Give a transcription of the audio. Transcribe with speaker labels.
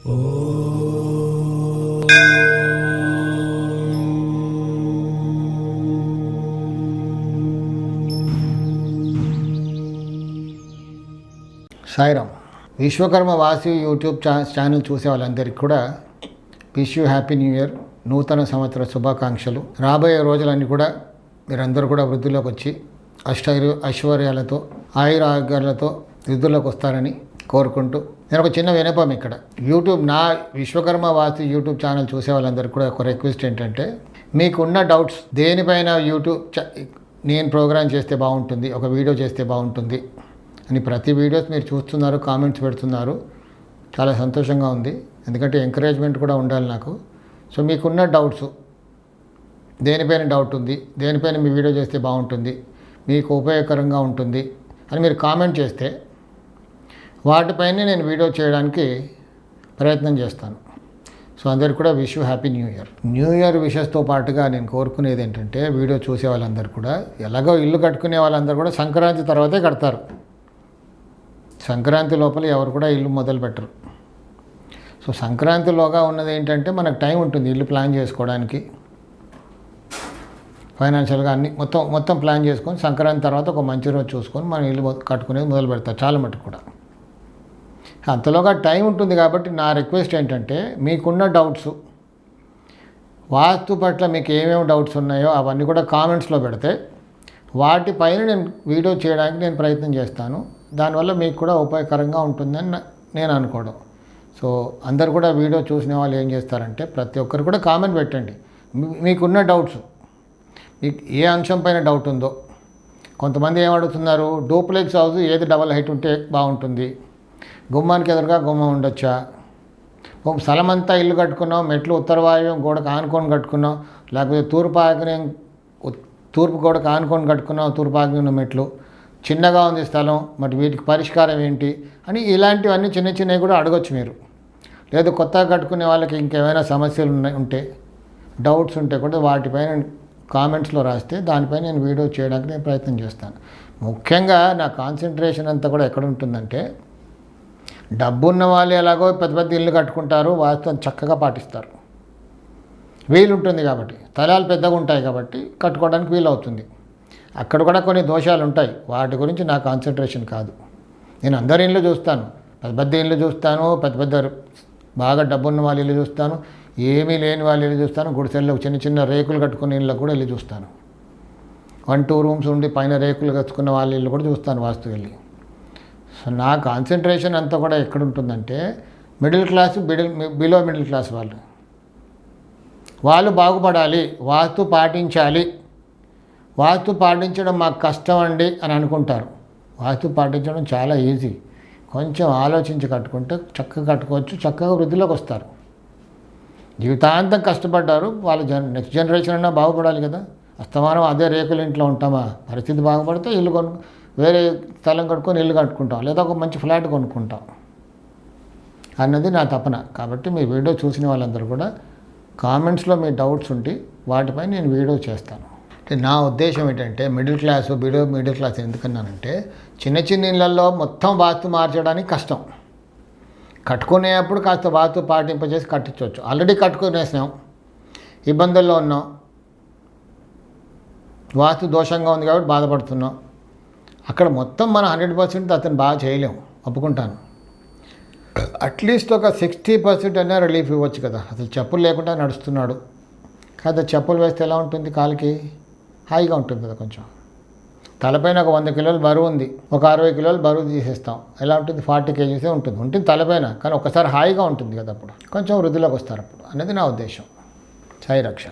Speaker 1: Sairam. Vishwakarma Vasu YouTube channel చూసే వాళ్ళందరికీ కూడా wish you happy new year, నూతన సంవత్సర శుభాకాంక్షలు. రాబోయే రోజులన్నీ కూడా మీరందరూ కూడా వృద్ధిలోకి వచ్చి ఐశ్వర్యాలతో ఆయురారోగ్యాలతో వృద్ధిలోకి వస్తారని కోరుకుంటూ నేను ఒక చిన్న వినపం ఇక్కడ నా విశ్వకర్మ వాసు యూట్యూబ్ ఛానల్ చూసే వాళ్ళందరికీ కూడా ఒక రిక్వెస్ట్ ఏంటంటే, మీకున్న డౌట్స్ దేనిపైన నేను ప్రోగ్రామ్ చేస్తే బాగుంటుంది, ఒక వీడియో చేస్తే బాగుంటుంది అని ప్రతి వీడియోస్ మీరు చూస్తున్నారు, కామెంట్స్ పెడుతున్నారు. చాలా సంతోషంగా ఉంది, ఎందుకంటే ఎంకరేజ్మెంట్ కూడా ఉండాలి నాకు. సో మీకున్న డౌట్స్, దేనిపైన డౌట్ ఉంది, దేనిపైన మీ వీడియో చేస్తే బాగుంటుంది, మీకు ఉపయోగకరంగా ఉంటుంది అని మీరు కామెంట్ చేస్తే వాటిపైనే నేను వీడియో చేయడానికి ప్రయత్నం చేస్తాను. సో అందరికీ కూడా wish you happy new year. New year విషెస్తో పాటుగా నేను కోరుకునేది ఏంటంటే, వీడియో చూసే వాళ్ళందరూ కూడా, ఎలాగో ఇల్లు కట్టుకునే వాళ్ళందరూ కూడా సంక్రాంతి తర్వాతే కడతారు. సంక్రాంతి లోపల ఎవరు కూడా ఇల్లు మొదలు పెట్టరు. సో సంక్రాంతిలోగా ఉన్నది ఏంటంటే, మనకు టైం ఉంటుంది ఇల్లు ప్లాన్ చేసుకోవడానికి, ఫైనాన్షియల్గా అన్ని మొత్తం ప్లాన్ చేసుకొని సంక్రాంతి తర్వాత ఒక మంచి రోజు చూసుకొని మనం ఇల్లు కట్టుకునేది మొదలు పెడతారు చాలా మటుకు కూడా. అంతలోగా టైం ఉంటుంది కాబట్టి నా రిక్వెస్ట్ ఏంటంటే, మీకున్న డౌట్స్, వాస్తు పట్ల మీకు ఏమేమి డౌట్స్ ఉన్నాయో అవన్నీ కూడా కామెంట్స్లో పెడితే వాటిపైన నేను వీడియో చేయడానికి నేను ప్రయత్నం చేస్తాను. దానివల్ల మీకు కూడా ఉపయోగకరంగా ఉంటుందని నేను అనుకోవడం. సో అందరు కూడా వీడియో చూసిన వాళ్ళు ఏం చేస్తారంటే, ప్రతి ఒక్కరు కూడా కామెంట్ పెట్టండి మీకున్న డౌట్స్, మీకు ఏ అంశం పైన డౌట్ ఉందో. కొంతమంది ఏమడుగుతున్నారు, డూప్లెక్స్ హౌస్ ఏది డబల్ హైట్ ఉంటే బాగుంటుంది, గుమ్మానికి ఎదురుగా గుమ్మం ఉండొచ్చా, స్థలం అంతా ఇల్లు కట్టుకున్నాం, మెట్లు ఉత్తర వాయువ్యం గోడకు ఆనుకొని కట్టుకున్నాం, లేకపోతే తూర్పు గోడకు ఆనుకొని కట్టుకున్నాం, తూర్పు ఆగ్నేయం మెట్లు చిన్నగా ఉంది స్థలం, మరి వీటికి పరిష్కారం ఏంటి అని ఇలాంటివన్నీ చిన్నవి కూడా అడగొచ్చు మీరు. లేదు కొత్తగా కట్టుకునే వాళ్ళకి ఇంకేమైనా సమస్యలు ఉంటే, డౌట్స్ ఉంటే కూడా వాటిపైన కామెంట్స్లో రాస్తే దానిపైన నేను వీడియో చేయడానికి నేను ప్రయత్నం చేస్తాను. ముఖ్యంగా నా కాన్సన్ట్రేషన్ అంతా కూడా ఎక్కడ ఉంటుందంటే, డబ్బున్న వాళ్ళు ఎలాగో పెద్ద ఇల్లు కట్టుకుంటారు, వాస్తవం చక్కగా పాటిస్తారు, వీలు ఉంటుంది కాబట్టి, స్థలాలు పెద్దగా ఉంటాయి కాబట్టి కట్టుకోవడానికి వీలు అవుతుంది. అక్కడ కూడా కొన్ని దోషాలు ఉంటాయి, వాటి గురించి నా కాన్సన్ట్రేషన్ కాదు. నేను అందరి ఇల్లు చూస్తాను, పెద్ద ఇల్లు చూస్తాను, పెద్ద బాగా డబ్బున్న వాళ్ళ ఇల్లు చూస్తాను, ఏమీ లేని వాళ్ళ ఇల్లు చూస్తాను, గుడిసెల్లో చిన్న రేకులు కట్టుకునే ఇళ్ళు కూడా వెళ్ళి చూస్తాను, 1-2 రూమ్స్ ఉండి పైన రేకులు కట్టుకున్న వాళ్ళ ఇల్లు కూడా చూస్తాను వాస్తు వెళ్ళి. సో నా కాన్సన్ట్రేషన్ అంతా కూడా ఎక్కడ ఉంటుందంటే, middle class below middle class వాళ్ళు బాగుపడాలి, వాస్తు పాటించాలి. వాస్తు పాటించడం మాకు కష్టం అండి అని అనుకుంటారు. వాస్తు పాటించడం చాలా ఈజీ, కొంచెం ఆలోచించి కట్టుకుంటే చక్కగా కట్టుకోవచ్చు, చక్కగా వృద్ధిలోకి వస్తారు. జీవితాంతం కష్టపడ్డారు, వాళ్ళ నెక్స్ట్ జనరేషన్ అన్నా బాగుపడాలి కదా. అస్తమానం అదే రేకుల ఇంట్లో ఉంటామా, పరిస్థితి బాగుపడితే వేరే స్థలం కట్టుకొని ఇల్లు కట్టుకుంటాం, లేదా ఒక మంచి ఫ్లాట్ కొనుక్కుంటాం అన్నది నా తపన. కాబట్టి మీ వీడియో చూసిన వాళ్ళందరూ కూడా కామెంట్స్లో మీ డౌట్స్ ఉంటే వాటిపై నేను వీడియో చేస్తాను. అంటే నా ఉద్దేశం ఏంటంటే, మిడిల్ క్లాస్ ఎందుకన్నానంటే, చిన్న ఇళ్ళల్లో మొత్తం వాస్తు మార్చడానికి కష్టం. కట్టుకునేప్పుడు కాస్త వాస్తు పాటింపజేసి కట్టించవచ్చు. ఆల్రెడీ కట్టుకునేసాం, ఇబ్బందుల్లో ఉన్నాం, వాస్తు దోషంగా ఉంది కాబట్టి బాధపడుతున్నాం. అక్కడ మొత్తం మనం 100% అతను బాగా చేయలేము, ఒప్పుకుంటాను. అట్లీస్ట్ ఒక 60% అయినా రిలీఫ్ ఇవ్వచ్చు కదా. అసలు చెప్పులు లేకుండా నడుస్తున్నాడు కదా, చెప్పులు వేస్తే ఎలా ఉంటుంది, కాలికి హాయిగా ఉంటుంది కదా. కొంచెం తలపైన ఒక 100 కిలోలు బరువు ఉంది, ఒక 60 కిలోలు బరువు తీసేస్తాం, ఎలా ఉంటుంది, 40 kgs ఉంటుంది తలపైన, కానీ ఒకసారి హాయిగా ఉంటుంది కదా, అప్పుడు కొంచెం వృద్ధిలోకి వస్తారు అప్పుడు అనేది నా ఉద్దేశం. సాయి రక్ష.